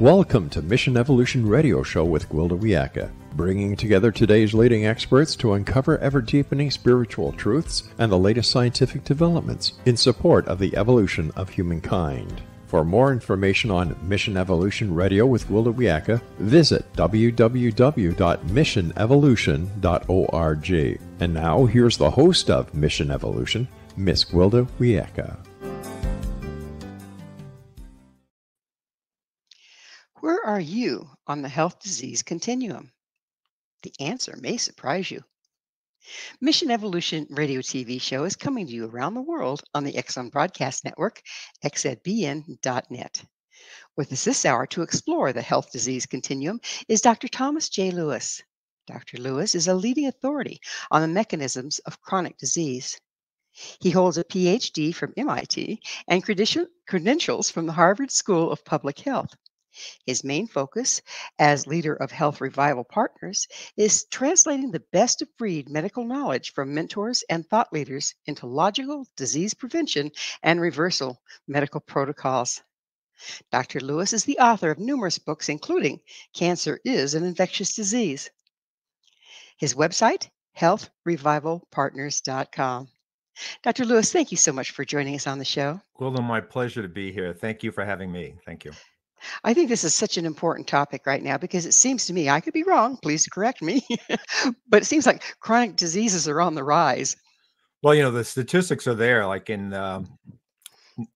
Welcome to Mission Evolution Radio Show with Gwilda Wiyaka, bringing together today's leading experts to uncover ever-deepening spiritual truths and the latest scientific developments in support of the evolution of humankind. For more information on Mission Evolution Radio with Gwilda Wiyaka, visit www.missionevolution.org. And now, here's the host of Mission Evolution, Miss Gwilda Wiyaka. Where are you on the health disease continuum? The answer may surprise you. Mission Evolution Radio TV show is coming to you around the world on the Exxon Broadcast Network, xzbn.net. With us this hour to explore the health disease continuum is Dr. Thomas J. Lewis. Dr. Lewis is a leading authority on the mechanisms of chronic disease. He holds a Ph.D. from MIT and credentials from the Harvard School of Public Health. His main focus as leader of Health Revival Partners is translating the best of breed medical knowledge from mentors and thought leaders into logical disease prevention and reversal medical protocols. Dr. Lewis is the author of numerous books, including Cancer is an Infectious Disease. His website, healthrevivalpartners.com. Dr. Lewis, thank you so much for joining us on the show. Gwilda, my pleasure to be here. Thank you for having me. Thank you. I think this is such an important topic right now because it seems to me, I could be wrong, please correct me, but it seems like chronic diseases are on the rise. Well, you know, the statistics are there. Like in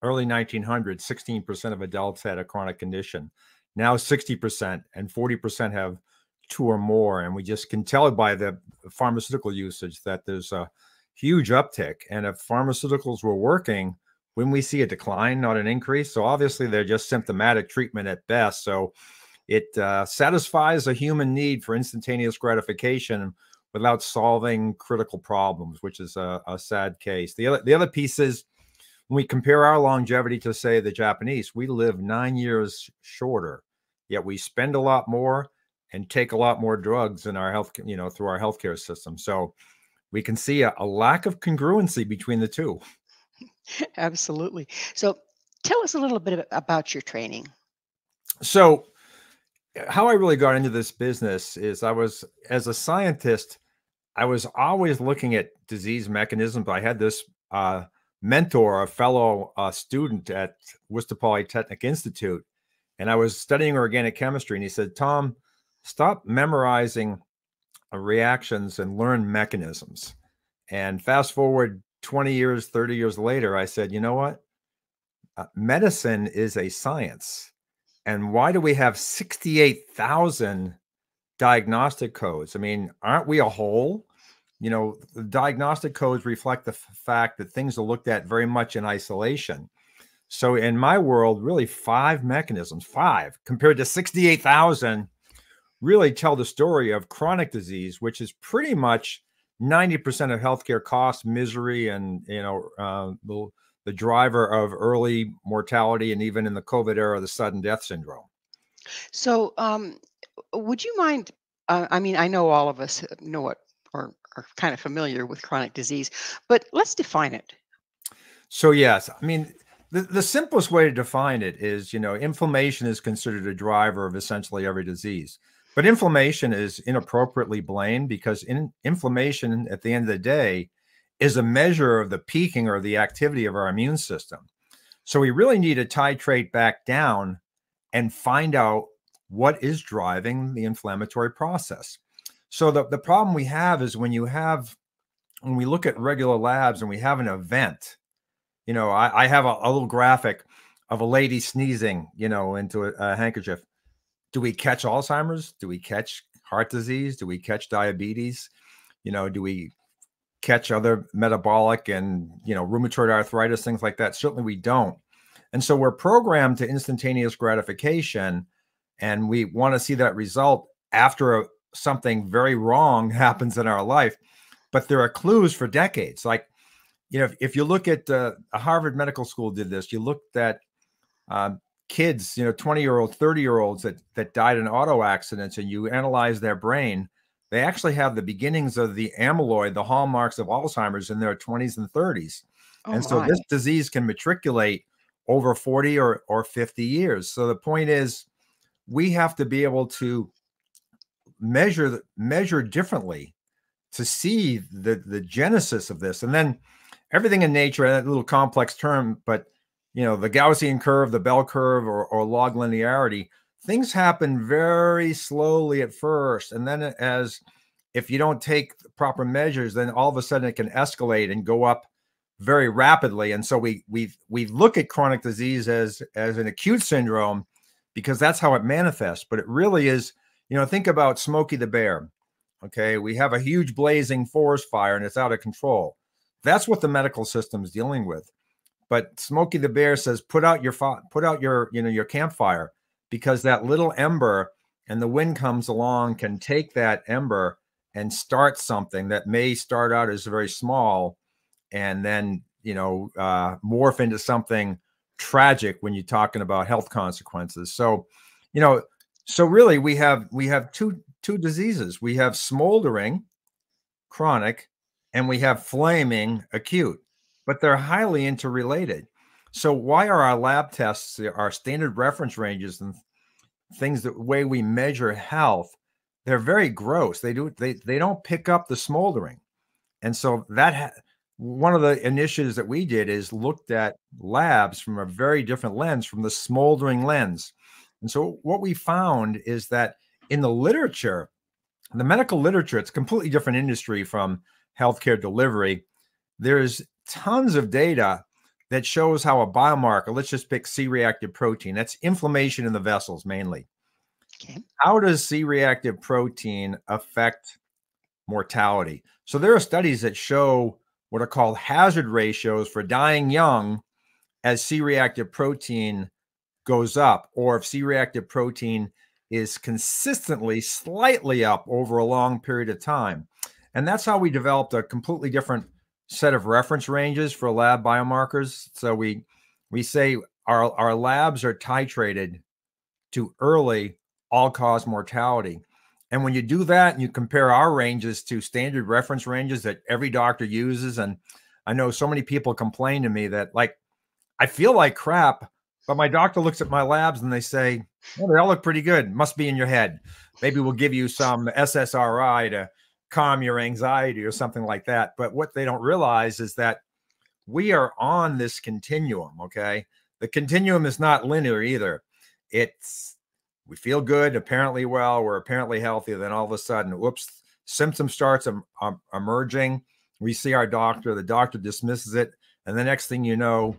early 1900s, 16% of adults had a chronic condition. Now 60% and 40% have two or more. And we just can tell by the pharmaceutical usage that there's a huge uptick. And if pharmaceuticals were working, when we see a decline, not an increase. So obviously they're just symptomatic treatment at best. So it satisfies a human need for instantaneous gratification without solving critical problems, which is a sad case. The other piece is when we compare our longevity to, say, the Japanese, we live 9 years shorter, yet we spend a lot more and take a lot more drugs in our health, through our healthcare system. So we can see a lack of congruency between the two. Absolutely. So tell us a little bit about your training. So how I really got into this business is as a scientist, I was always looking at disease mechanisms. I had this mentor, a fellow student at Worcester Polytechnic Institute, and I was studying organic chemistry. And he said, Tom, stop memorizing reactions and learn mechanisms. And fast forward 20 years, 30 years later, I said, you know what? Medicine is a science. And why do we have 68,000 diagnostic codes? I mean, aren't we a whole? You know, the diagnostic codes reflect the fact that things are looked at very much in isolation. So in my world, really 5 mechanisms, 5 compared to 68,000 really tell the story of chronic disease, which is pretty much 90% of healthcare costs, misery, and the driver of early mortality, and even in the COVID era, the sudden death syndrome. So, would you mind? I mean, I know all of us know what or are kind of familiar with chronic disease, but let's define it. So, yes, I mean, the simplest way to define it is, inflammation is considered a driver of essentially every disease. But inflammation is inappropriately blamed because inflammation, at the end of the day, is a measure of the peaking or the activity of our immune system. So we really need to titrate back down and find out what is driving the inflammatory process. So the problem we have is when we look at regular labs and we have an event, I have a little graphic of a lady sneezing, into a handkerchief. Do we catch Alzheimer's? Do we catch heart disease? Do we catch diabetes? Do we catch other metabolic and, rheumatoid arthritis, things like that? Certainly we don't. And so we're programmed to instantaneous gratification, and we want to see that result after something very wrong happens in our life. But there are clues for decades. Like, if you look at a Harvard Medical School did this, you looked at kids, 20-year-olds, 30-year-olds that died in auto accidents, and you analyze their brain, they actually have the beginnings of the amyloid, the hallmarks of Alzheimer's, in their 20s and 30s. And so this disease can matriculate over 40 or 50 years. So the point is, we have to be able to measure differently to see the genesis of this. And then everything in nature, that little complex term, but the Gaussian curve, the bell curve, or log linearity, things happen very slowly at first. And then if you don't take the proper measures, then all of a sudden it can escalate and go up very rapidly. And so we look at chronic disease as an acute syndrome because that's how it manifests. But it really is, think about Smokey the Bear. Okay, we have a huge blazing forest fire and it's out of control. That's what the medical system is dealing with. But Smokey the Bear says, put out your campfire, because that little ember, and the wind comes along, can take that ember and start something that may start out as very small, and then morph into something tragic when you're talking about health consequences. So, so really we have two diseases. We have smoldering, chronic, and we have flaming, acute, but they're highly interrelated. So why are our lab tests, our standard reference ranges, and things, the way we measure health, they're very gross. They don't pick up the smoldering. And so one of the initiatives that we did is looked at labs from a very different lens, from the smoldering lens. And so what we found is that in the literature, the medical literature, it's a completely different industry from healthcare delivery. There's tons of data that shows how a biomarker, let's just pick C-reactive protein, that's inflammation in the vessels mainly. Okay. How does C-reactive protein affect mortality? So there are studies that show what are called hazard ratios for dying young as C-reactive protein goes up, or if C-reactive protein is consistently slightly up over a long period of time. And that's how we developed a completely different set of reference ranges for lab biomarkers. So we say our labs are titrated to early all-cause mortality. And when you do that and you compare our ranges to standard reference ranges that every doctor uses, and I know so many people complain to me that, like, I feel like crap, but my doctor looks at my labs and they say, well, they all look pretty good. Must be in your head. Maybe we'll give you some SSRI to calm your anxiety or something like that. But what they don't realize is that we are on this continuum, okay? The continuum is not linear either. We feel good, apparently well, we're apparently healthy. Then all of a sudden, whoops, symptom starts emerging. We see our doctor, the doctor dismisses it. And the next thing you know,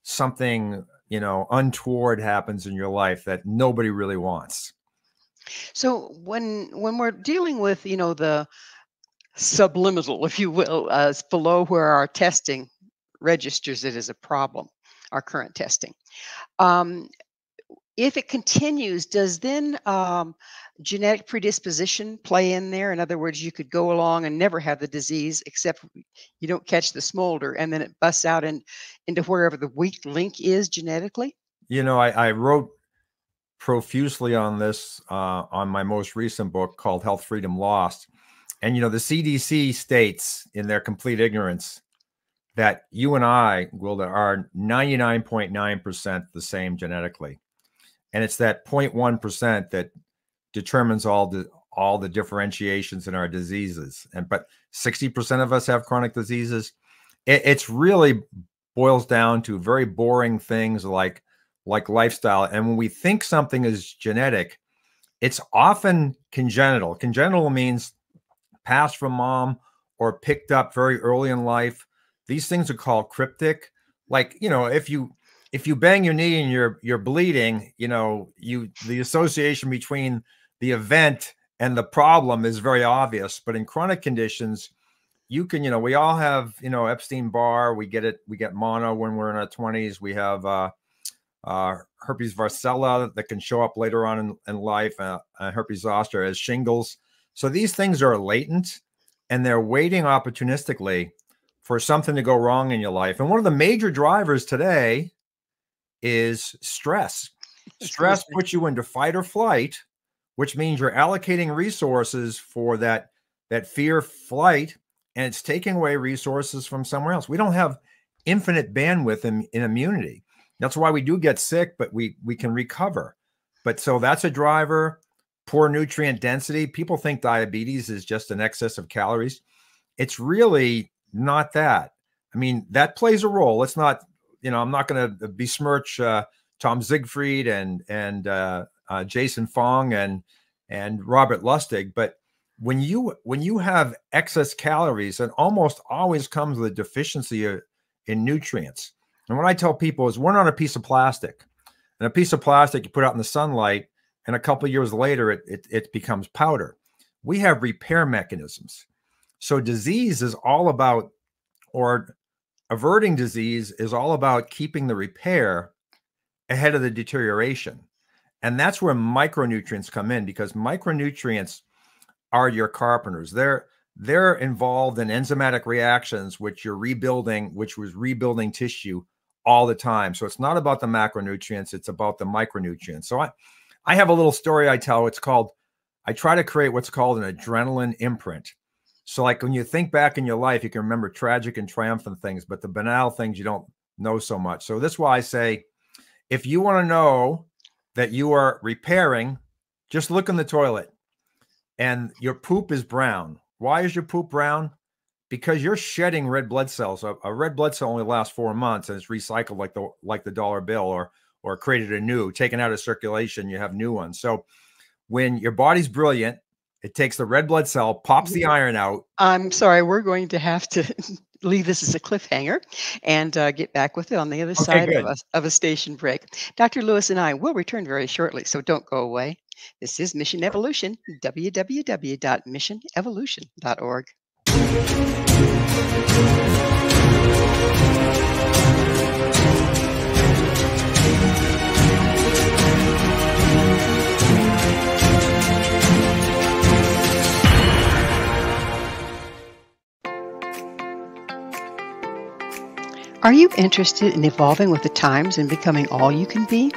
something, untoward happens in your life that nobody really wants. So when we're dealing with, the subliminal, if you will, below where our testing registers it as a problem, our current testing, if it continues, does then genetic predisposition play in there? In other words, you could go along and never have the disease, except you don't catch the smolder, and then it busts out into wherever the weak link is genetically? I wrote profusely on this on my most recent book called Health Freedom Lost. And, the CDC states in their complete ignorance that you and I, Gwilda, are 99.9% the same genetically. And it's that 0.1% that determines all the differentiations in our diseases. But 60% of us have chronic diseases. It's really boils down to very boring things like lifestyle. And when we think something is genetic, it's often congenital. Congenital means passed from mom or picked up very early in life. These things are called cryptic. Like, if you bang your knee and you're bleeding, the association between the event and the problem is very obvious. But in chronic conditions, you can, we all have, Epstein-Barr. We get mono when we're in our 20s. We have herpes varicella that can show up later on in life, herpes zoster as shingles. So these things are latent and they're waiting opportunistically for something to go wrong in your life. And one of the major drivers today is stress. Stress puts you into fight or flight, which means you're allocating resources for that fear flight, and it's taking away resources from somewhere else. We don't have infinite bandwidth in immunity. That's why we do get sick, but we can recover. But so that's a driver. Poor nutrient density. People think diabetes is just an excess of calories. It's really not that. I mean, that plays a role. Let's not, I'm not going to besmirch Tom Siegfried and Jason Fong and Robert Lustig, but when you have excess calories, it almost always comes with a deficiency in nutrients. And what I tell people is, we're not a piece of plastic, and a piece of plastic you put out in the sunlight, and a couple of years later it becomes powder. We have repair mechanisms. So disease is all about, or averting disease is all about keeping the repair ahead of the deterioration. And that's where micronutrients come in, because micronutrients are your carpenters. They're involved in enzymatic reactions, which was rebuilding tissue all the time. So it's not about the macronutrients, it's about the micronutrients. So I have a little story I tell. I try to create what's called an adrenaline imprint. So like when you think back in your life, you can remember tragic and triumphant things, but the banal things you don't know so much. So this is why I say, if you want to know that you are repairing, just look in the toilet and your poop is brown. Why is your poop brown? Because you're shedding red blood cells. A red blood cell only lasts 4 months, and it's recycled like the dollar bill, or created anew, taken out of circulation, you have new ones. So when your body's brilliant, it takes the red blood cell, pops the iron out. I'm sorry, we're going to have to leave this as a cliffhanger and get back with it on the other side of a station break. Dr. Lewis and I will return very shortly, so don't go away. This is Mission Evolution, www.missionevolution.org. Are you interested in evolving with the times and becoming all you can be?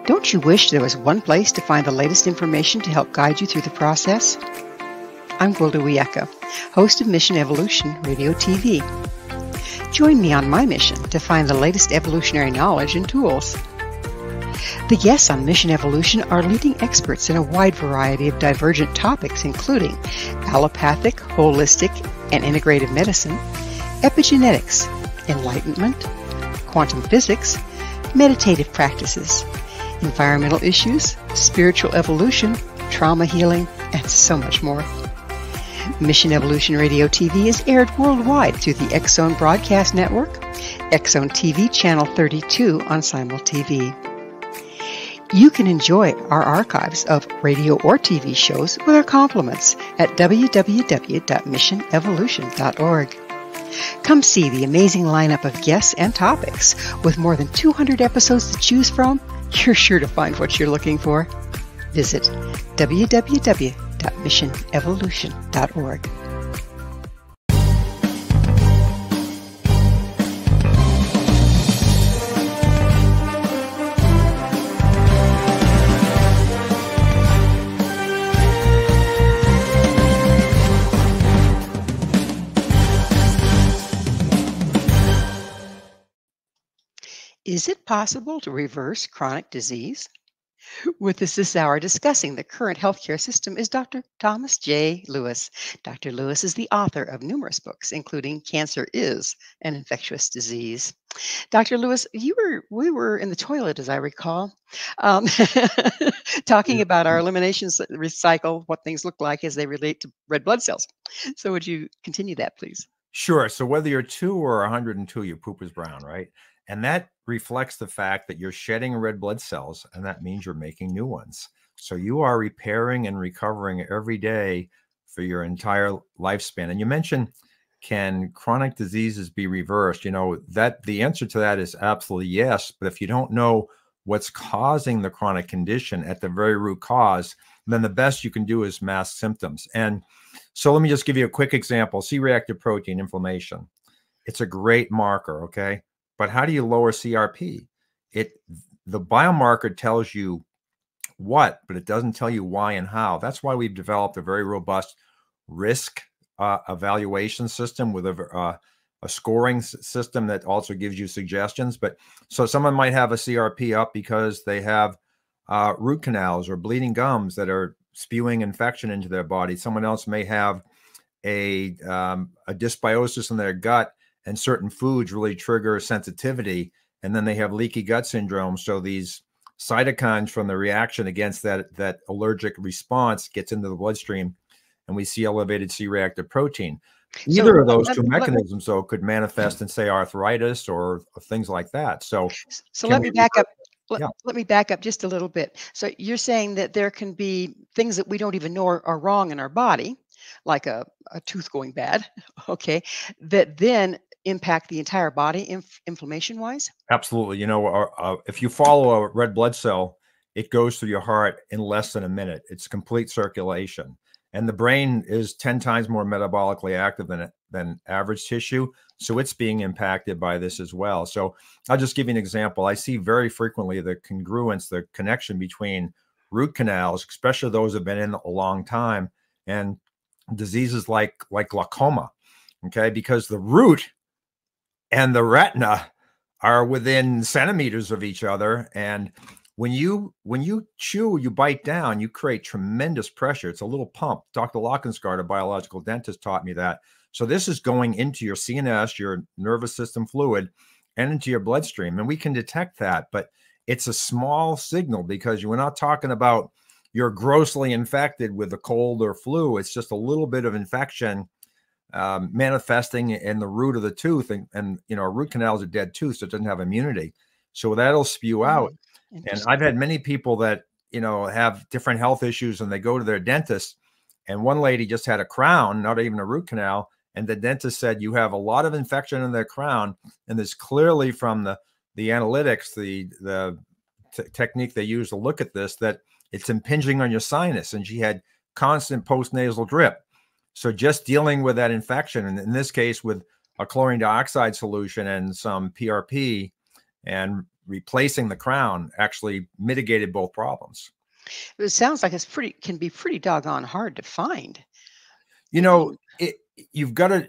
Don't you wish there was one place to find the latest information to help guide you through the process? I'm Gwilda Wiyaka, host of Mission Evolution Radio TV. Join me on my mission to find the latest evolutionary knowledge and tools. The guests on Mission Evolution are leading experts in a wide variety of divergent topics, including allopathic, holistic, and integrative medicine, epigenetics, enlightenment, quantum physics, meditative practices, environmental issues, spiritual evolution, trauma healing, and so much more. Mission Evolution Radio TV is aired worldwide through the X-Zone Broadcast Network, X-Zone TV Channel 32 on Simul TV. You can enjoy our archives of radio or TV shows with our compliments at www.missionevolution.org. Come see the amazing lineup of guests and topics. With more than 200 episodes to choose from, you're sure to find what you're looking for. Visit www.missionevolution.org. Is it possible to reverse chronic disease? With us this hour discussing the current healthcare system is Dr. Thomas J. Lewis. Dr. Lewis is the author of numerous books, including Cancer is an Infectious Disease. Dr. Lewis, we were in the toilet, as I recall, talking about our eliminations, recycle, what things look like as they relate to red blood cells. So would you continue that, please? Sure. So whether you're 2 or 102, your poop is brown, right? And that reflects the fact that you're shedding red blood cells, and that means you're making new ones. So you are repairing and recovering every day for your entire lifespan. And you mentioned, can chronic diseases be reversed? That the answer to that is absolutely yes. But if you don't know what's causing the chronic condition at the very root cause, then the best you can do is mask symptoms. And so let me just give you a quick example. C-reactive protein inflammation. It's a great marker, okay? But how do you lower CRP? The biomarker tells you what, but it doesn't tell you why and how. That's why we've developed a very robust risk evaluation system with a scoring system that also gives you suggestions. But so someone might have a CRP up because they have root canals or bleeding gums that are spewing infection into their body. Someone else may have a dysbiosis in their gut, and certain foods really trigger sensitivity, and then they have leaky gut syndrome. So these cytokines from the reaction against that allergic response gets into the bloodstream, and we see elevated C-reactive protein. Either of those two mechanisms, though, could manifest in, say, arthritis or things like that. So let me back up. Let me back up just a little bit. So you're saying that there can be things that we don't even know are wrong in our body, like a tooth going bad, okay, that then impact the entire body inflammation-wise? Absolutely. You know, if you follow a red blood cell, it goes through your heart in less than a minute. It's complete circulation. And the brain is 10 times more metabolically active than average tissue. So it's being impacted by this as well. So I'll just give you an example. I see very frequently the congruence, the connection between root canals, especially those that have been in a long time, and diseases like glaucoma. Okay, because the root and the retina are within centimeters of each other. And when you chew, you bite down, you create tremendous pressure. It's a little pump. Dr. Lockensgard, a biological dentist, taught me that. So this is going into your CNS, your nervous system fluid, and into your bloodstream. And we can detect that, but it's a small signal because we're not talking about you're grossly infected with a cold or flu. It's just a little bit of infection manifesting in the root of the tooth. And you know, a root canal is a dead tooth, so it doesn't have immunity. So that'll spew out. And I've had many people that, you know, have different health issues and they go to their dentist, and one lady just had a crown, not even a root canal. And the dentist said, you have a lot of infection in their crown. And there's clearly from the analytics, the technique they use to look at this, that it's impinging on your sinus. And she had constant postnasal drip. So just dealing with that infection, and in this case with a chlorine dioxide solution and some PRP and replacing the crown, actually mitigated both problems. It sounds like can be pretty doggone hard to find. You know, you've got to,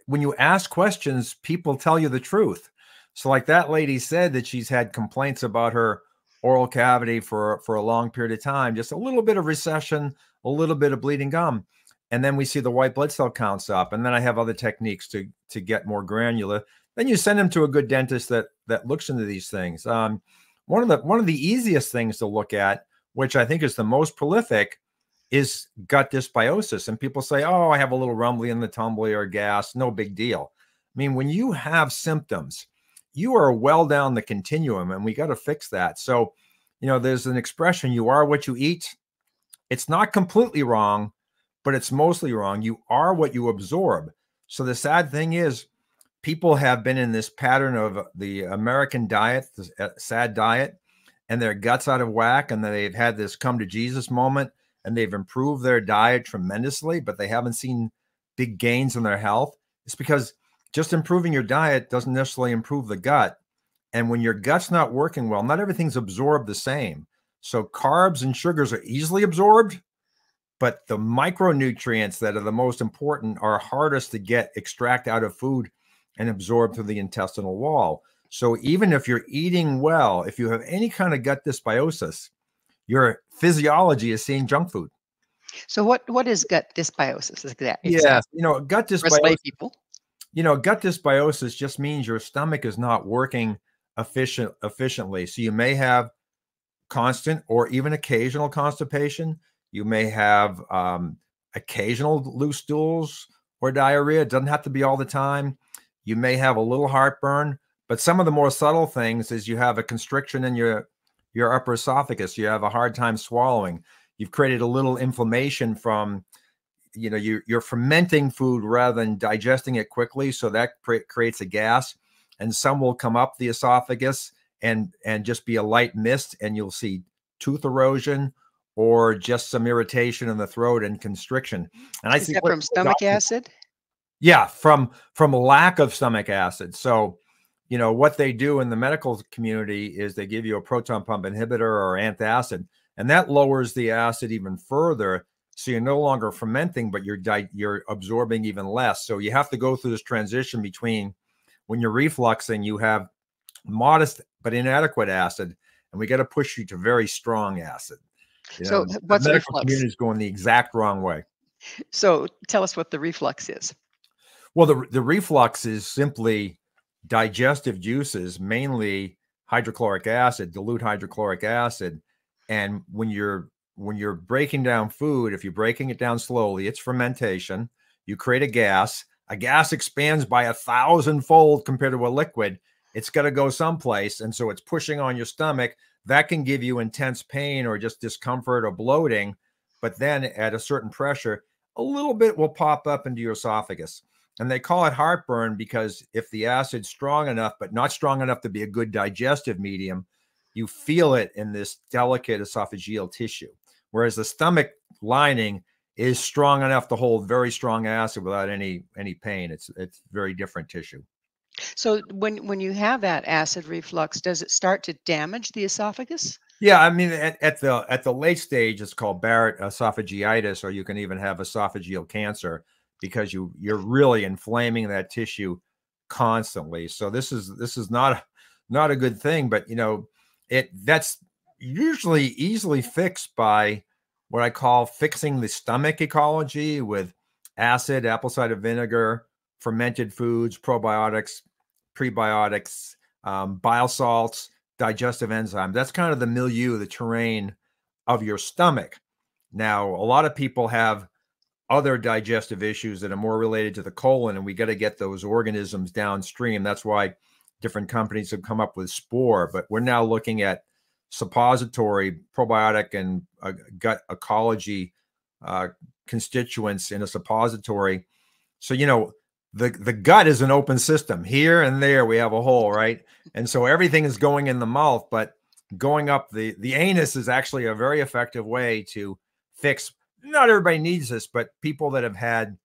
when you ask questions, people tell you the truth. So like that lady said that she's had complaints about her oral cavity for a long period of time, just a little bit of recession, a little bit of bleeding gum. And then we see the white blood cell counts up. And then I have other techniques to get more granular. Then you send them to a good dentist that looks into these things. One of the easiest things to look at, which I think is the most prolific, is gut dysbiosis. And people say, oh, I have a little rumbly in the tumbly or gas, no big deal. I mean, when you have symptoms, you are well down the continuum, and we got to fix that. So, you know, there's an expression, you are what you eat. It's not completely wrong, but it's mostly wrong. You are what you absorb. So the sad thing is, people have been in this pattern of the American diet, the sad diet, and their guts out of whack, and then they've had this come to Jesus moment, and they've improved their diet tremendously, but they haven't seen big gains in their health. It's because just improving your diet doesn't necessarily improve the gut. And when your gut's not working well, not everything's absorbed the same. So carbs and sugars are easily absorbed, but the micronutrients that are the most important are hardest to extract out of food and absorb through the intestinal wall. So even if you're eating well, if you have any kind of gut dysbiosis, your physiology is seeing junk food. So what is gut dysbiosis? Yes, you know, gut dysbiosis. You know, gut dysbiosis just means your stomach is not working efficiently. So you may have constant or even occasional constipation. You may have occasional loose stools or diarrhea. It doesn't have to be all the time. You may have a little heartburn, but some of the more subtle things is you have a constriction in your upper esophagus. You have a hard time swallowing. You've created a little inflammation from, you know, you're fermenting food rather than digesting it quickly. So that creates a gas, and some will come up the esophagus and just be a light mist, and you'll see tooth erosion or just some irritation in the throat and constriction. And is that from stomach acid? Yeah, from a lack of stomach acid. So, you know, what they do in the medical community is they give you a proton pump inhibitor or antacid, and that lowers the acid even further. So you're no longer fermenting, but you're absorbing even less. So you have to go through this transition between when you're refluxing, you have modest but inadequate acid, and we got to push you to very strong acid. You So know, the what's medical reflux? community is going the exact wrong way. So tell us what the reflux is. Well, the reflux is simply digestive juices, mainly hydrochloric acid, dilute hydrochloric acid. And when you're breaking down food, if you're breaking it down slowly, it's fermentation. You create a gas. A gas expands by 1,000-fold compared to a liquid. It's got to go someplace. And so it's pushing on your stomach. That can give you intense pain or just discomfort or bloating. But then at a certain pressure, a little bit will pop up into your esophagus. And they call it heartburn because if the acid's strong enough, but not strong enough to be a good digestive medium, you feel it in this delicate esophageal tissue. Whereas the stomach lining is strong enough to hold very strong acid without any pain. It's very different tissue. So when you have that acid reflux, does it start to damage the esophagus? Yeah, I mean, at the late stage, it's called Barrett esophagitis, or you can even have esophageal cancer because you're really inflaming that tissue constantly. So this is not a good thing, but that's usually easily fixed by what I call fixing the stomach ecology with acid, apple cider vinegar, fermented foods, probiotics, prebiotics, bile salts, digestive enzymes. That's kind of the milieu, the terrain of your stomach. Now, a lot of people have other digestive issues that are more related to the colon, and we got to get those organisms downstream. That's why different companies have come up with Spore, but we're now looking at suppository probiotic and gut ecology constituents in a suppository. So, the gut is an open system. Here and there we have a hole, right? And so everything is going in the mouth, but going up the anus is actually a very effective way to fix. Not everybody needs this, but people that have had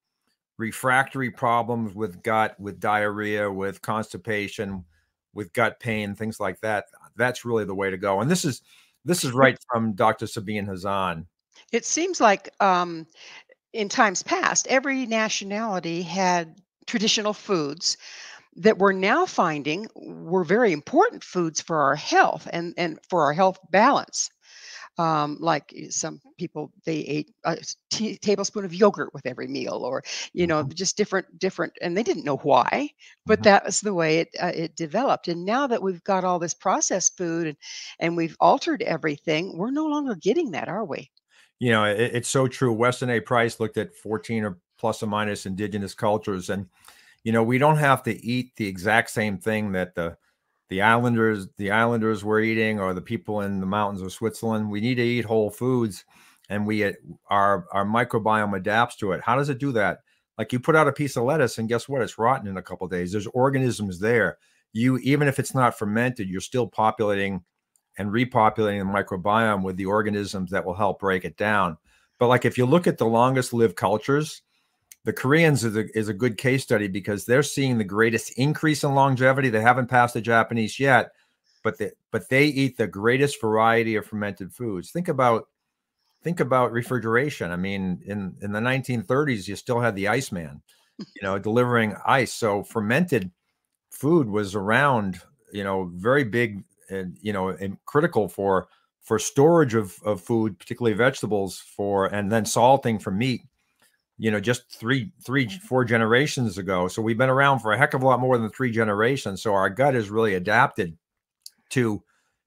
refractory problems with gut, with diarrhea, with constipation, with gut pain, things like that, that's really the way to go. And this is right from Dr. Sabine Hazan. It seems like in times past, every nationality had traditional foods that we're now finding were very important foods for our health and for our health balance. Like some people, they ate a tablespoon of yogurt with every meal, or just different, and they didn't know why, but that was the way it developed. And now that we've got all this processed food and we've altered everything, we're no longer getting that, are we? It's so true. Weston A. Price looked at 14 or plus or minus indigenous cultures, and we don't have to eat the exact same thing that the islanders were eating, or the people in the mountains of Switzerland. We need to eat whole foods, and our microbiome adapts to it. How does it do that? Like, you put out a piece of lettuce, and guess what? It's rotten in a couple of days. There's organisms there. Even if it's not fermented, you're still populating and repopulating the microbiome with the organisms that will help break it down. But like, if you look at the longest lived cultures, the Koreans is a good case study because they're seeing the greatest increase in longevity. They haven't passed the Japanese yet, but they eat the greatest variety of fermented foods. Think about refrigeration. I mean, in the 1930s, you still had the Iceman, delivering ice. So fermented food was around, very big and critical for storage of food, particularly vegetables, and then salting for meat. Just 4 generations ago. So we've been around for a heck of a lot more than 3 generations. So our gut is really adapted to,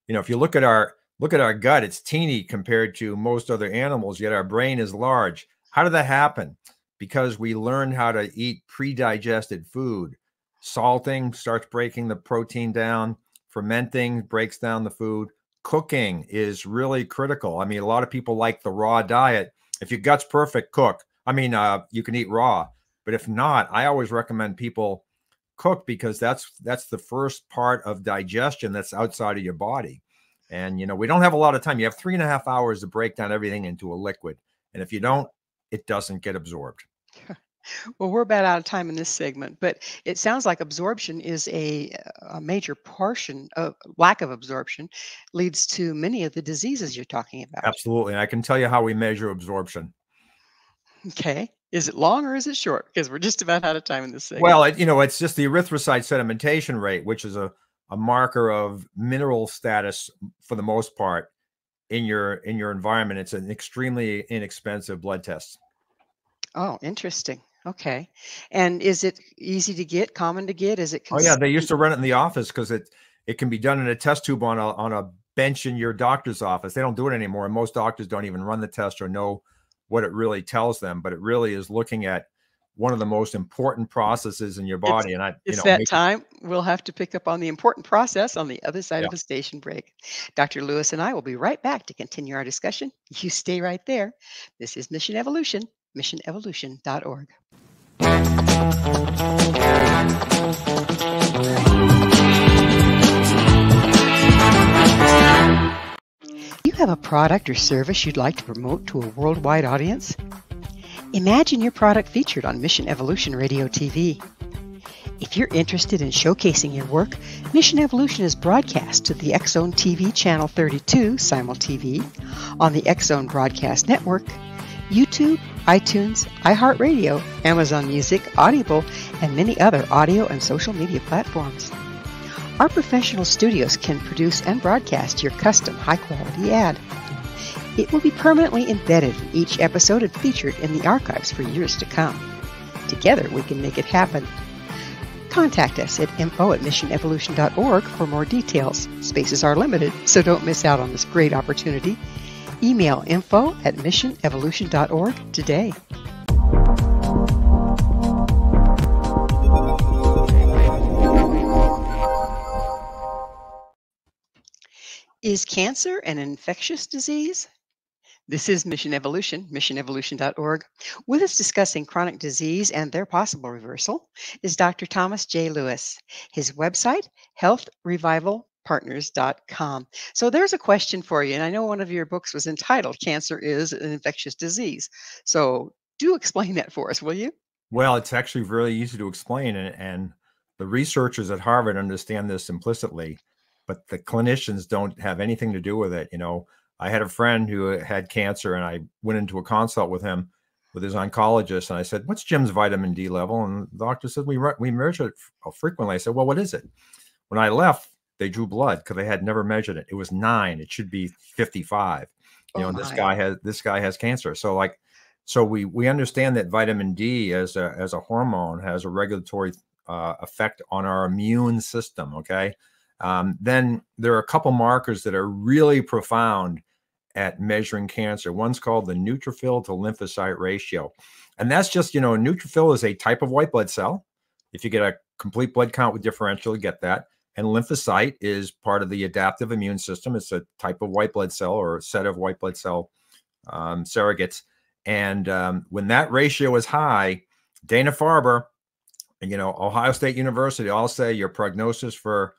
if you look at our gut, it's teeny compared to most other animals, yet our brain is large. How did that happen? Because we learned how to eat pre-digested food. Salting starts breaking the protein down. Fermenting breaks down the food. Cooking is really critical. I mean, a lot of people like the raw diet. If your gut's perfect, cook. I mean, you can eat raw, but if not, I always recommend people cook, because that's the first part of digestion that's outside of your body. And, we don't have a lot of time. You have 3.5 hours to break down everything into a liquid. And if you don't, it doesn't get absorbed. Well, we're about out of time in this segment, but it sounds like absorption is a major portion of lack of absorption leads to many of the diseases you're talking about. Absolutely. And I can tell you how we measure absorption. Okay. Is it long or is it short? Because we're just about out of time in this segment. Well, it's just the erythrocyte sedimentation rate, which is a a marker of mineral status for the most part in your environment. It's an extremely inexpensive blood test. Oh, interesting. Okay. And is it easy to get, common to get? Is it Oh yeah, they used to run it in the office because it can be done in a test tube on a bench in your doctor's office. They don't do it anymore, and most doctors don't even run the test or know what it really tells them. But it really is looking at one of the most important processes in your body. And it's that time. We'll have to pick up on the important process on the other side of a station break. Dr. Lewis and I will be right back to continue our discussion. You stay right there. This is Mission Evolution, missionevolution.org. You have a product or service you'd like to promote to a worldwide audience? Imagine your product featured on Mission Evolution Radio TV. If you're interested in showcasing your work, Mission Evolution is broadcast to the X-Zone TV Channel 32 Simul TV, on the X-Zone Broadcast Network, YouTube, iTunes, iHeartRadio, Amazon Music, Audible, and many other audio and social media platforms. Our professional studios can produce and broadcast your custom high-quality ad. It will be permanently embedded in each episode and featured in the archives for years to come. Together, we can make it happen. Contact us at info@missionevolution.org for more details. Spaces are limited, so don't miss out on this great opportunity. Email info@missionevolution.org today. Is cancer an infectious disease? This is Mission Evolution, missionevolution.org. With us discussing chronic disease and their possible reversal is Dr. Thomas J. Lewis. His website, healthrevivalpartners.com. So there's a question for you, and I know one of your books was entitled Cancer is an Infectious Disease. So do explain that for us, will you? Well, it's actually really easy to explain, and the researchers at Harvard understand this implicitly, but the clinicians don't have anything to do with it. You know, I had a friend who had cancer, and I went into a consult with him, with his oncologist, and I said, "What's Jim's vitamin D level?" And the doctor said, "We measure it frequently." I said, "Well, what is it?" When I left, they drew blood because they had never measured it. It was 9. It should be 55. You know, this guy has cancer. So we understand that vitamin D as a hormone has a regulatory effect on our immune system. Okay. Then there are a couple markers that are really profound at measuring cancer. One's called the neutrophil to lymphocyte ratio. And that's just, you know, a neutrophil is a type of white blood cell. If you get a complete blood count with differential, you get that. And lymphocyte is part of the adaptive immune system. It's a type of white blood cell or a set of white blood cell surrogates. And when that ratio is high, Dana-Farber, you know, Ohio State University, all say your prognosis for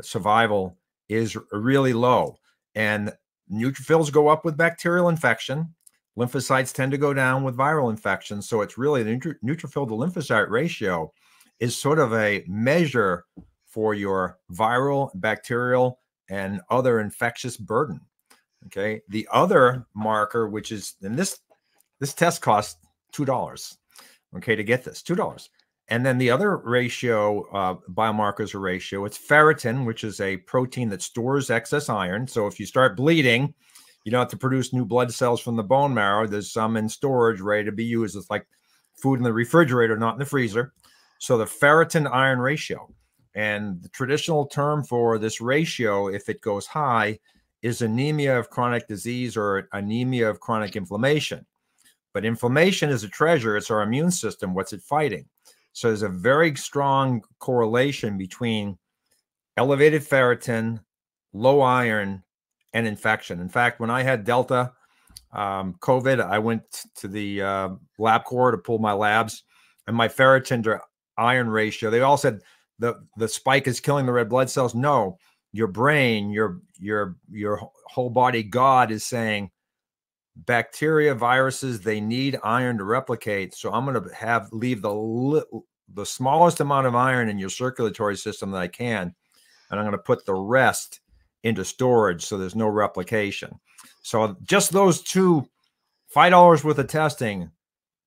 survival is really low. And neutrophils go up with bacterial infection. Lymphocytes tend to go down with viral infection. So it's really the neutrophil to lymphocyte ratio is sort of a measure for your viral, bacterial, and other infectious burden. Okay. The other marker, which is, and this test costs $2. Okay, to get this, $2. And then the other ratio, biomarkers or ratio, it's ferritin, which is a protein that stores excess iron. So if you start bleeding, you don't have to produce new blood cells from the bone marrow. There's some in storage ready to be used. It's like food in the refrigerator, not in the freezer. So the ferritin iron ratio. And the traditional term for this ratio, if it goes high, is anemia of chronic disease or anemia of chronic inflammation. But inflammation is a treasure. It's our immune system. What's it fighting? So there's a very strong correlation between elevated ferritin, low iron, and infection. In fact, when I had Delta COVID, I went to the LabCorp to pull my labs, and my ferritin to iron ratio, they all said the spike is killing the red blood cells. No, your brain, your whole body, God is saying, bacteria, viruses, they need iron to replicate. So I'm going to leave the smallest amount of iron in your circulatory system that I can. And I'm going to put the rest into storage so there's no replication. So just those two, $5 worth of testing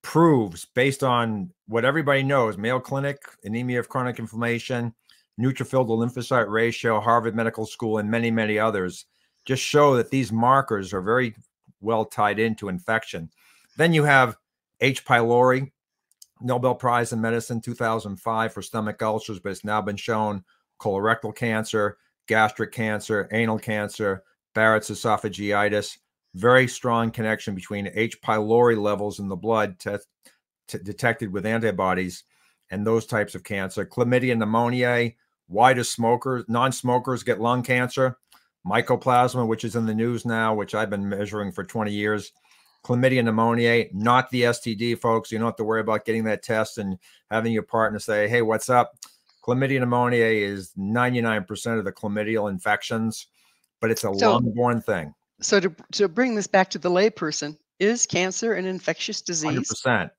proves, based on what everybody knows, Mayo Clinic, anemia of chronic inflammation, neutrophil to lymphocyte ratio, Harvard Medical School, and many, many others just show that these markers are very well tied into infection. Then you have H. pylori, Nobel Prize in Medicine 2005 for stomach ulcers, but it's now been shown colorectal cancer, gastric cancer, anal cancer, Barrett's esophagitis, very strong connection between H. pylori levels in the blood detected with antibodies and those types of cancer. Chlamydia pneumoniae, why do non-smokers get lung cancer? Mycoplasma, which is in the news now, which I've been measuring for 20 years. Chlamydia pneumoniae, not the STD, folks. You don't have to worry about getting that test and having your partner say, hey, what's up? Chlamydia pneumoniae is 99% of the chlamydial infections, but it's a lung-borne thing. So to bring this back to the layperson, is cancer an infectious disease? 100%.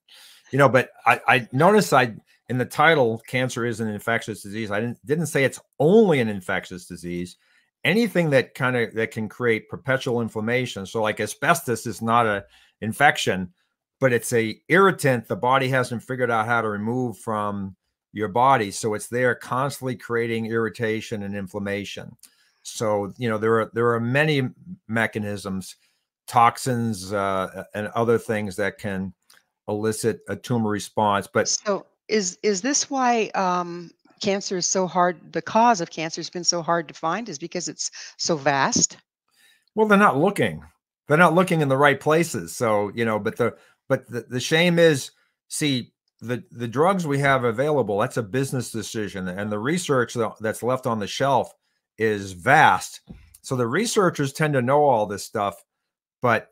You know, but I noticed in the title, cancer is an infectious disease. I didn't say it's only an infectious disease. Anything that can create perpetual inflammation. So like asbestos is not an infection, but it's a irritant the body hasn't figured out how to remove from your body. So it's there constantly creating irritation and inflammation. So, you know, there are many mechanisms, toxins, and other things that can elicit a tumor response. But so is this why cancer is so hard? The cause of cancer has been so hard to find, is because it's so vast? Well, they're not looking. They're not looking in the right places. So, you know, but the shame is, see, the drugs we have available, that's a business decision, and the research that's left on the shelf is vast. So the researchers tend to know all this stuff, but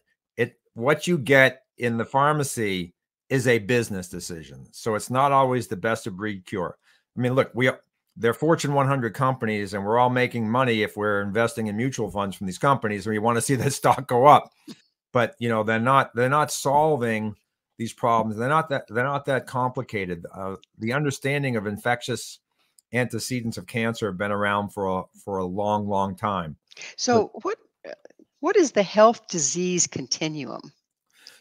what you get in the pharmacy is a business decision. So it's not always the best of breed cure. I mean, look, they're Fortune 100 companies, and we're all making money if we're investing in mutual funds from these companies, and we want to see the stock go up. But you know, they're not solving these problems. They're not that complicated. The understanding of infectious antecedents of cancer have been around for a long, long time. So what is the health disease continuum?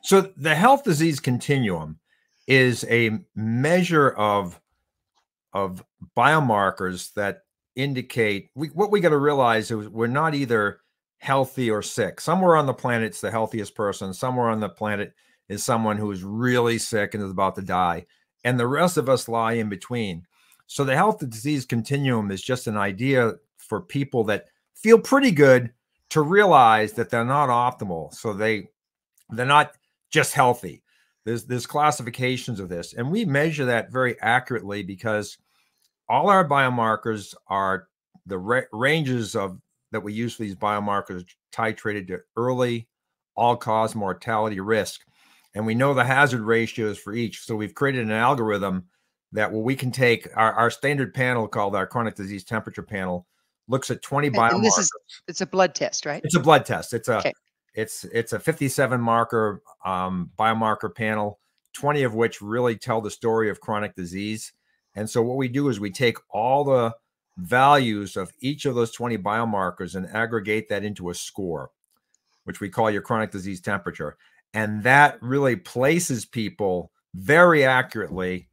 So the health disease continuum is a measure of biomarkers that indicate what we got to realize is we're not either healthy or sick. Somewhere on the planet, it's the healthiest person. Somewhere on the planet is someone who is really sick and is about to die. And the rest of us lie in between. So the health disease continuum is just an idea for people that feel pretty good to realize that they're not optimal. So they're not just healthy. There's classifications of this, and we measure that very accurately because all our biomarkers are the ranges that we use for these biomarkers titrated to early all-cause mortality risk, and we know the hazard ratios for each. So we've created an algorithm that we can take our standard panel called our chronic disease temperature panel looks at 20 biomarkers. And it's a blood test, right? It's a blood test. It's a okay. It's a 57 marker biomarker panel, 20 of which really tell the story of chronic disease. And so what we do is we take all the values of each of those 20 biomarkers and aggregate that into a score, which we call your chronic disease temperature. And that really places people very accurately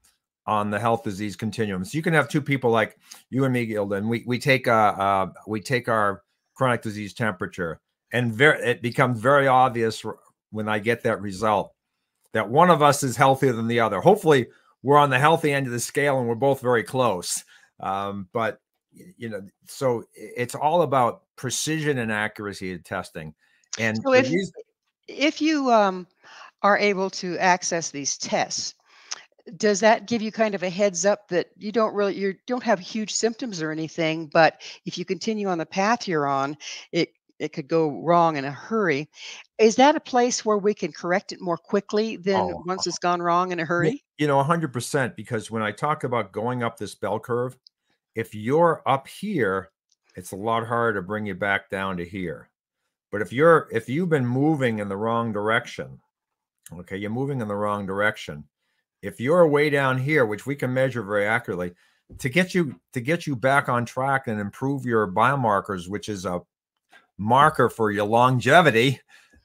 on the health disease continuum. So you can have two people like you and me, Gwilda, and we take our chronic disease temperature. And it becomes very obvious when I get that result that one of us is healthier than the other. Hopefully, we're on the healthy end of the scale and we're both very close. But you know, so it's all about precision and accuracy of testing. And so if you are able to access these tests, does that give you kind of a heads up that you don't have huge symptoms or anything, but if you continue on the path you're on, it could go wrong in a hurry? Is that a place where we can correct it more quickly than once it's gone wrong in a hurry? You know, 100%, because when I talk about going up this bell curve, if you're up here, it's a lot harder to bring you back down to here. But if you've been moving in the wrong direction, okay, you're moving in the wrong direction. If you're way down here, which we can measure very accurately, to get you back on track and improve your biomarkers, which is a marker for your longevity,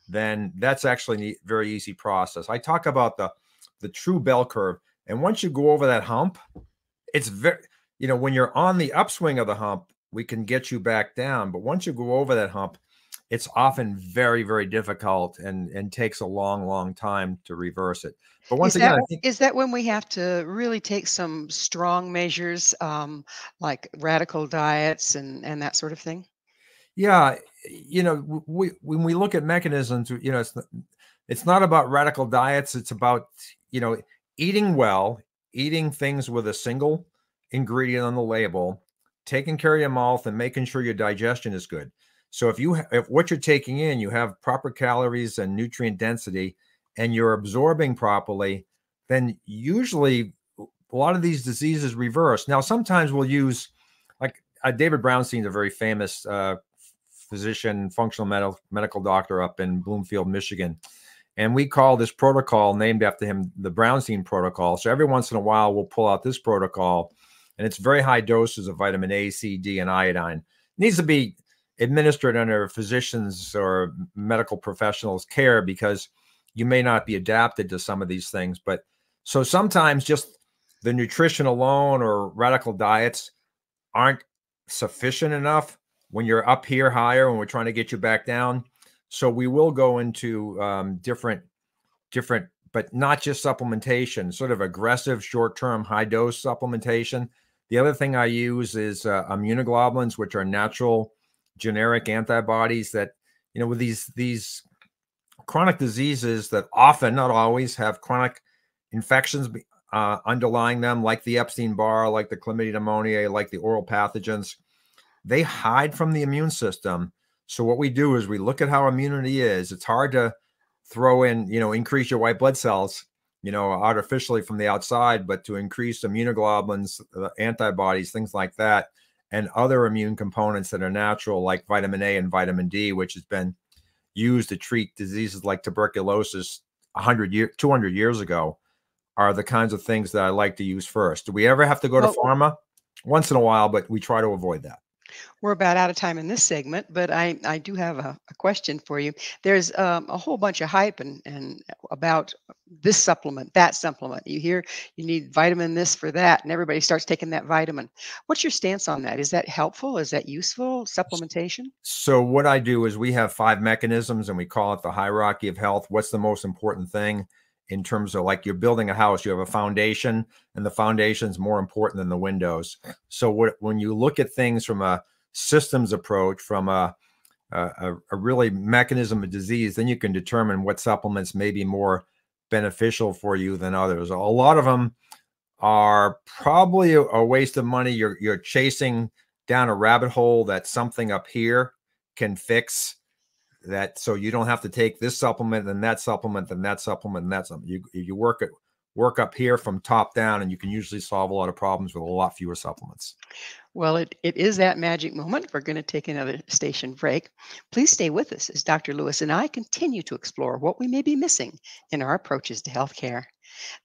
then that's actually a very easy process. I talk about the true bell curve, and once you go over that hump, when you're on the upswing of the hump, we can get you back down. But once you go over that hump, it's often very, very difficult and takes a long, long time to reverse it. But once again, I think, Is that when we have to really take some strong measures, like radical diets and that sort of thing? yeah, when we look at mechanisms, it's not about radical diets. It's about, eating well, eating things with a single ingredient on the label, taking care of your mouth and making sure your digestion is good. So if what you're taking in, you have proper calories and nutrient density, and you're absorbing properly, then usually a lot of these diseases reverse. Now, sometimes we'll use, like, David Brownstein's a very famous physician, functional medical doctor up in Bloomfield, Michigan. And we call this protocol, named after him, the Brownstein protocol. So every once in a while, we'll pull out this protocol, and it's very high doses of vitamin A, C, D, and iodine. It needs to be administered under physicians or medical professionals' care, because you may not be adapted to some of these things. But so sometimes just the nutrition alone or radical diets aren't sufficient enough when you're up here higher and we're trying to get you back down. So we will go into different, but not just supplementation, sort of aggressive, short-term, high-dose supplementation. The other thing I use is immunoglobulins, which are natural generic antibodies that, with these chronic diseases that often, not always, have chronic infections underlying them, like the Epstein-Barr, like the chlamydia pneumoniae, like the oral pathogens. They hide from the immune system. So what we do is we look at how immunity is. It's hard to throw in, increase your white blood cells, artificially from the outside, but to increase immunoglobulins, antibodies, things like that, and other immune components that are natural, like vitamin A and vitamin D, which has been used to treat diseases like tuberculosis 200 years ago, are the kinds of things that I like to use first. Do we ever have to go to pharma? Once in a while, but we try to avoid that. We're about out of time in this segment, but I do have a question for you. There's a whole bunch of hype and about this supplement, that supplement. You hear you need vitamin this for that, and everybody starts taking that vitamin. What's your stance on that? Is that helpful? Is that useful, supplementation? So what I do is we have 5 mechanisms, and we call it the hierarchy of health. What's the most important thing in terms of, like, you're building a house, you have a foundation, and the foundation is more important than the windows. So when you look at things from a systems approach, from a really mechanism of disease, then you can determine what supplements may be more beneficial for you than others. A lot of them are probably a waste of money. You're chasing down a rabbit hole that something up here can fix. That, so you don't have to take this supplement and that supplement and that supplement and that supplement. You work up here from top down, and you can usually solve a lot of problems with a lot fewer supplements. Well, it is that magic moment. We're going to take another station break. Please stay with us as Dr. Lewis and I continue to explore what we may be missing in our approaches to healthcare.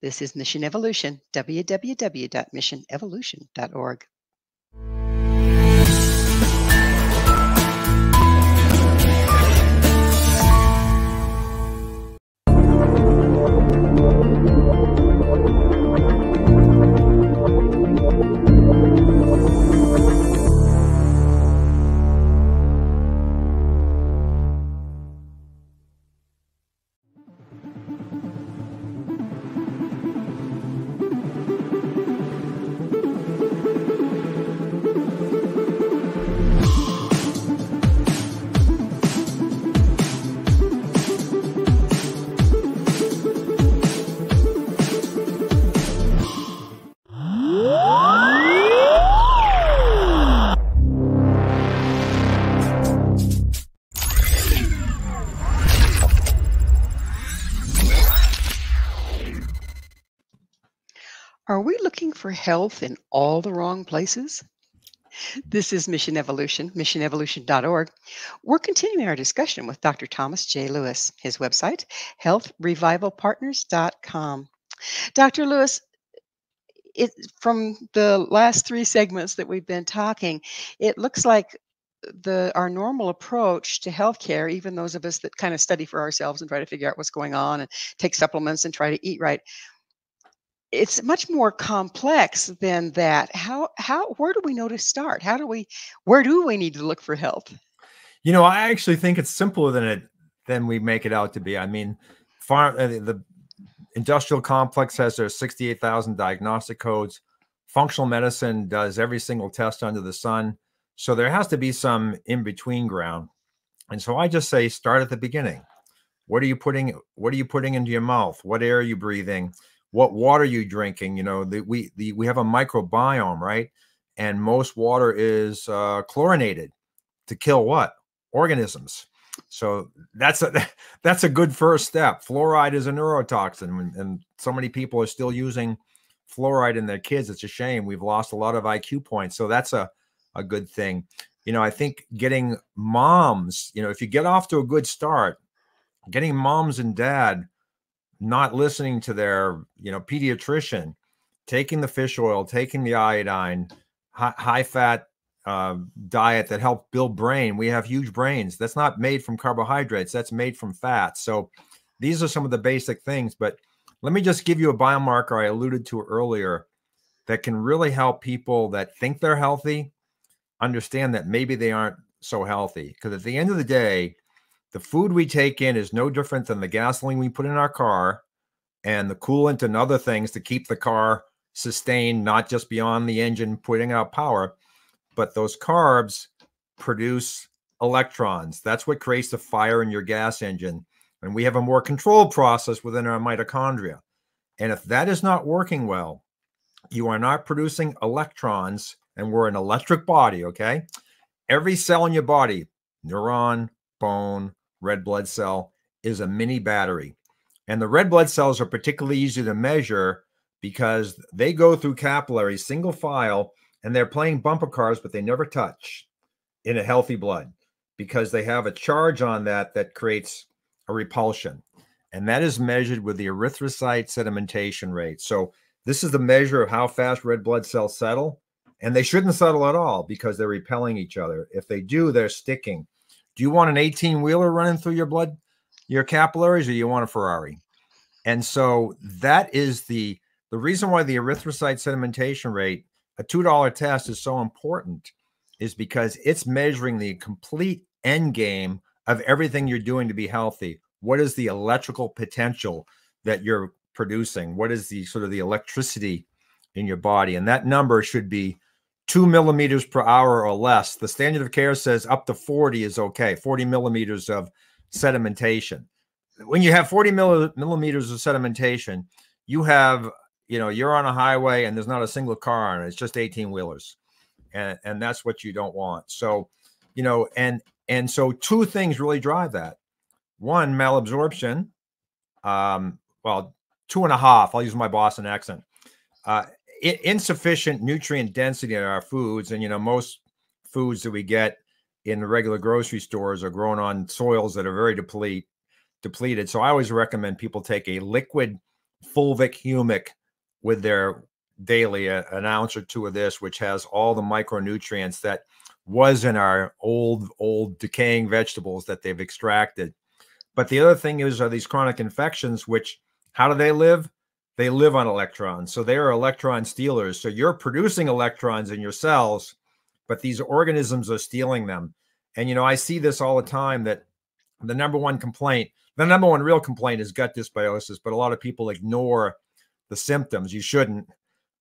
This is Mission Evolution, www.missionevolution.org. Are we looking for health in all the wrong places? This is Mission Evolution, missionevolution.org. We're continuing our discussion with Dr. Thomas J. Lewis. His website, healthrevivalpartners.com. Dr. Lewis, from the last 3 segments that we've been talking, it looks like our normal approach to healthcare, even those of us that kind of study for ourselves and try to figure out what's going on and take supplements and try to eat right, it's much more complex than that. Where do we know to start? Where do we need to look for help? I actually think it's simpler than we make it out to be. I mean, the industrial complex has their 68,000 diagnostic codes. Functional medicine does every single test under the sun. So there has to be some in-between ground. And so I just say, start at the beginning. What are you putting into your mouth? What air are you breathing? What water are you drinking? We have a microbiome, right? And most water is chlorinated to kill what? Organisms. So that's a good first step. Fluoride is a neurotoxin, and so many people are still using fluoride in their kids. It's a shame. We've lost a lot of IQ points. So that's a good thing. I think getting moms, if you get off to a good start, getting moms and dad not listening to their, pediatrician, taking the fish oil, taking the iodine, high fat diet that help build brain. We have huge brains. That's not made from carbohydrates. That's made from fat. So these are some of the basic things. But let me just give you a biomarker I alluded to earlier that can really help people that think they're healthy understand that maybe they aren't so healthy. Because at the end of the day, the food we take in is no different than the gasoline we put in our car and the coolant and other things to keep the car sustained, not just beyond the engine putting out power, but those carbs produce electrons. That's what creates the fire in your gas engine. And we have a more controlled process within our mitochondria. And if that is not working well, you are not producing electrons, and we're an electric body, okay? Every cell in your body, neuron, bone, red blood cell, is a mini battery. And the red blood cells are particularly easy to measure because they go through capillaries, single file, and they're playing bumper cars, but they never touch in a healthy blood because they have a charge on that creates a repulsion. And that is measured with the erythrocyte sedimentation rate. So this is the measure of how fast red blood cells settle. And they shouldn't settle at all because they're repelling each other. If they do, they're sticking. Do you want an 18-wheeler running through your blood, your capillaries, or you want a Ferrari? And so that is the reason why the erythrocyte sedimentation rate, a $2 test, is so important, is because it's measuring the complete end game of everything you're doing to be healthy. What is the electrical potential that you're producing? What is the sort of the electricity in your body? And that number should be 2 millimeters per hour or less. The standard of care says up to 40 is okay, 40 millimeters of sedimentation. When you have 40 millimeters of sedimentation, you have, you're on a highway and there's not a single car on it. It's just 18-wheelers. And that's what you don't want. So, and so two things really drive that. One, malabsorption. Well, 2.5. I'll use my Boston accent. Insufficient nutrient density in our foods. And, most foods that we get in the regular grocery stores are grown on soils that are very depleted. So I always recommend people take a liquid fulvic humic with their daily, an ounce or two of this, which has all the micronutrients that was in our old decaying vegetables that they've extracted. But the other thing are these chronic infections, which, how do they live? They live on electrons. So they are electron stealers. So you're producing electrons in your cells, but these organisms are stealing them. And, I see this all the time, that the number one real complaint is gut dysbiosis, but a lot of people ignore the symptoms. You shouldn't.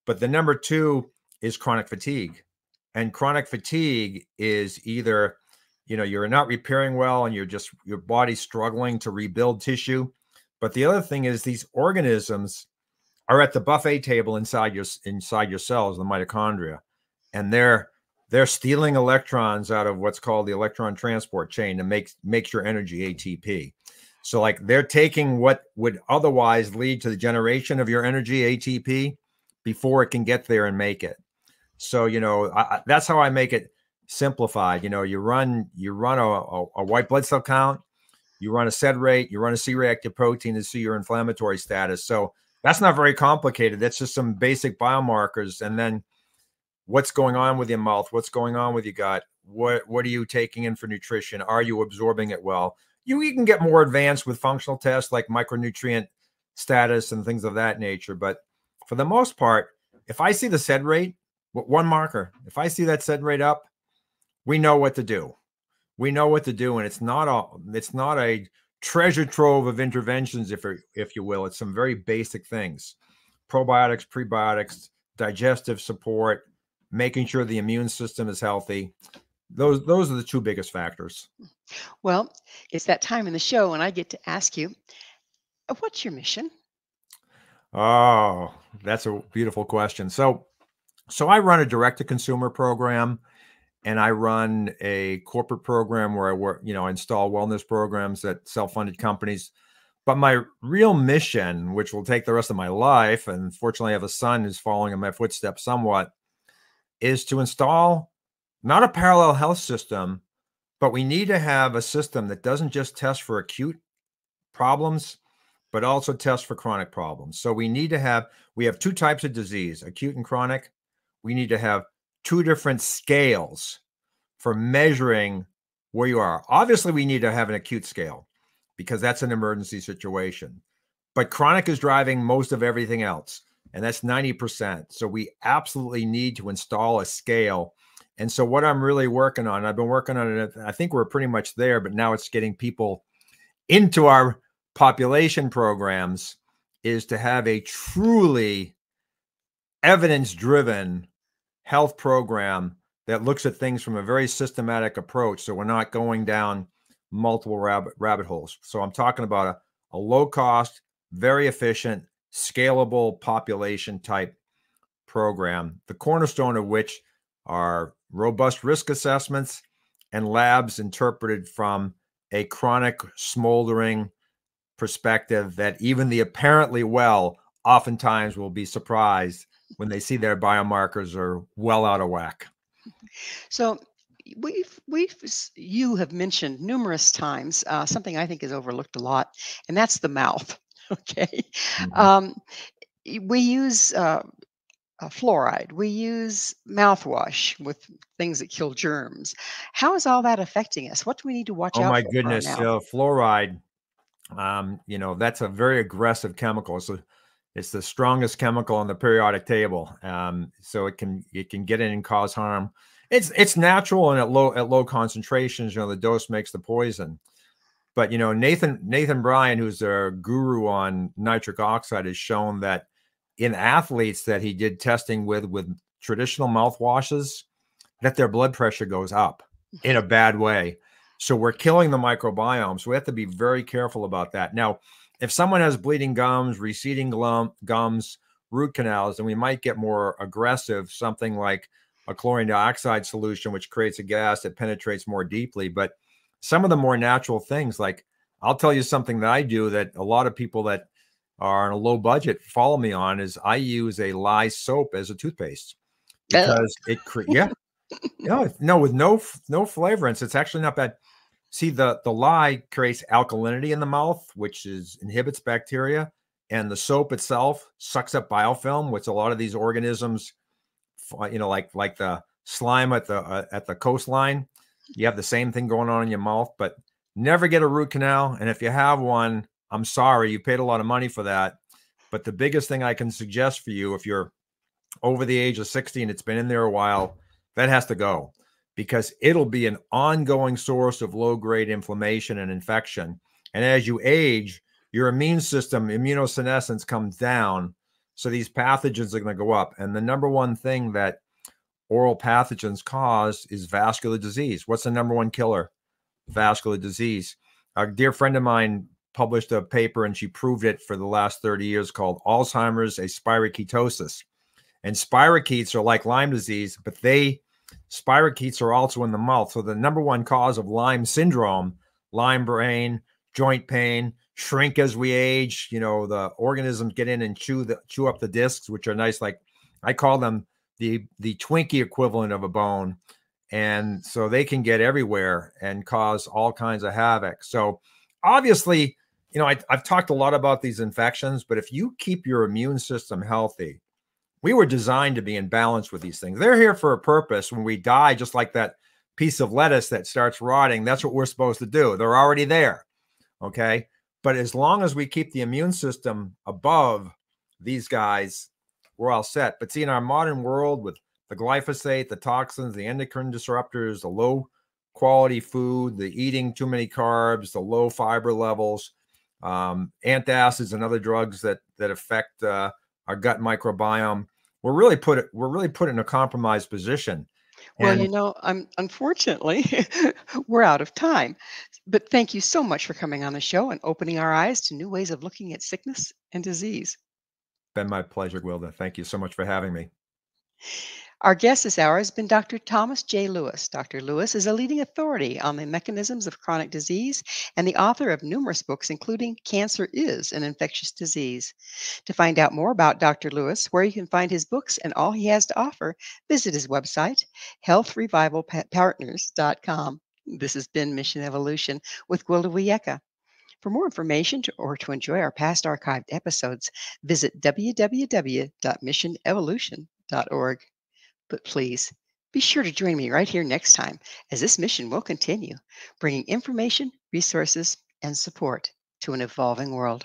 But the number two is chronic fatigue. And chronic fatigue is either, you're not repairing well and your body's struggling to rebuild tissue. But the other thing is these organisms are at the buffet table inside your cells, the mitochondria, and they're stealing electrons out of what's called the electron transport chain to makes your energy ATP. So like they're taking what would otherwise lead to the generation of your energy ATP before it can get there and make it. So, that's how I make it simplified. You run a white blood cell count, you run a sed rate, you run a C-reactive protein to see your inflammatory status. So that's not very complicated. That's just some basic biomarkers. And then what's going on with your mouth? What's going on with your gut? What are you taking in for nutrition? Are you absorbing it well? You can get more advanced with functional tests like micronutrient status and things of that nature. But for the most part, if I see the SED rate, one marker, if I see that SED rate up, we know what to do. We know what to do, and it's not a treasure trove of interventions, if you will. It's some very basic things: probiotics, prebiotics, digestive support, making sure the immune system is healthy. Those are the two biggest factors. Well, it's that time in the show, and I get to ask you, what's your mission? Oh, that's a beautiful question. So I run a direct-to-consumer program, and I run a corporate program where I work, install wellness programs at self-funded companies. But my real mission, which will take the rest of my life, and fortunately I have a son who's following in my footsteps somewhat, is to install not a parallel health system, but we need to have a system that doesn't just test for acute problems, but also test for chronic problems. So we have two types of disease, acute and chronic. We need to have two different scales for measuring where you are. Obviously, we need to have an acute scale because that's an emergency situation. But chronic is driving most of everything else, and that's 90%. So we absolutely need to install a scale. And so what I'm really working on, I've been working on it, I think we're pretty much there, but now it's getting people into our population programs, is to have a truly evidence-driven health program that looks at things from a very systematic approach. So we're not going down multiple rabbit holes. So I'm talking about a low cost, very efficient, scalable population type program, the cornerstone of which are robust risk assessments and labs interpreted from a chronic smoldering perspective that even the apparently well oftentimes will be surprised when they see their biomarkers are well out of whack. So you have mentioned numerous times something I think is overlooked a lot, and that's the mouth. Okay. Mhm. We use fluoride. We use mouthwash with things that kill germs. How is all that affecting us? What do we need to watch Oh out my for our goodness, mouth? fluoride. That's a very aggressive chemical. So it's the strongest chemical on the periodic table. So it can get in and cause harm. It's natural, and at low concentrations, the dose makes the poison. But Nathan Bryan, who's a guru on nitric oxide, has shown that in athletes that he did testing with traditional mouthwashes, that their blood pressure goes up in a bad way. So we're killing the microbiome. So we have to be very careful about that. Now, if someone has bleeding gums, receding gums, root canals, then we might get more aggressive, something like a chlorine dioxide solution, which creates a gas that penetrates more deeply. But some of the more natural things, like I'll tell you something that I do that a lot of people that are on a low budget follow me on, is I use a lye soap as a toothpaste Ugh. because no, with no flavorants. It's actually not bad. See, the lye creates alkalinity in the mouth, which inhibits bacteria, and the soap itself sucks up biofilm, which a lot of these organisms, like the slime at the coastline, you have the same thing going on in your mouth. But never get a root canal, and if you have one, I'm sorry, you paid a lot of money for that. But the biggest thing I can suggest for you, if you're over the age of 60 and it's been in there a while, that has to go, because it'll be an ongoing source of low-grade inflammation and infection. And as you age, your immune system, immunosenescence, comes down. So these pathogens are going to go up. And the number one thing that oral pathogens cause is vascular disease. What's the number one killer? Vascular disease. A dear friend of mine published a paper, and she proved it for the last 30 years, called Alzheimer's, a spirochetosis. And spirochetes are like Lyme disease, but spirochetes are also in the mouth. So the number one cause of Lyme syndrome, Lyme brain, joint pain, shrink as we age, the organisms get in and chew up the discs, which are nice. Like I call them the Twinkie equivalent of a bone. And so they can get everywhere and cause all kinds of havoc. So obviously, I've talked a lot about these infections, but if you keep your immune system healthy, we were designed to be in balance with these things. They're here for a purpose. When we die, just like that piece of lettuce that starts rotting, that's what we're supposed to do. They're already there. Okay. But as long as we keep the immune system above these guys, we're all set. But see, in our modern world with the glyphosate, the toxins, the endocrine disruptors, the low quality food, the eating too many carbs, the low fiber levels, antacids and other drugs that affect our gut microbiome, we're really put in a compromised position. Well, And unfortunately, we're out of time. But thank you so much for coming on the show and opening our eyes to new ways of looking at sickness and disease. been my pleasure, Gwilda. Thank you so much for having me. Our guest this hour has been Dr. Thomas J. Lewis. Dr. Lewis is a leading authority on the mechanisms of chronic disease and the author of numerous books, including Cancer is an Infectious Disease. To find out more about Dr. Lewis, where you can find his books and all he has to offer, visit his website, healthrevivalpartners.com. This has been Mission Evolution with Gwilda Wiyaka. For more information or to enjoy our past archived episodes, visit www.missionevolution.org. But please be sure to join me right here next time as this mission will continue, bringing information, resources, and support to an evolving world.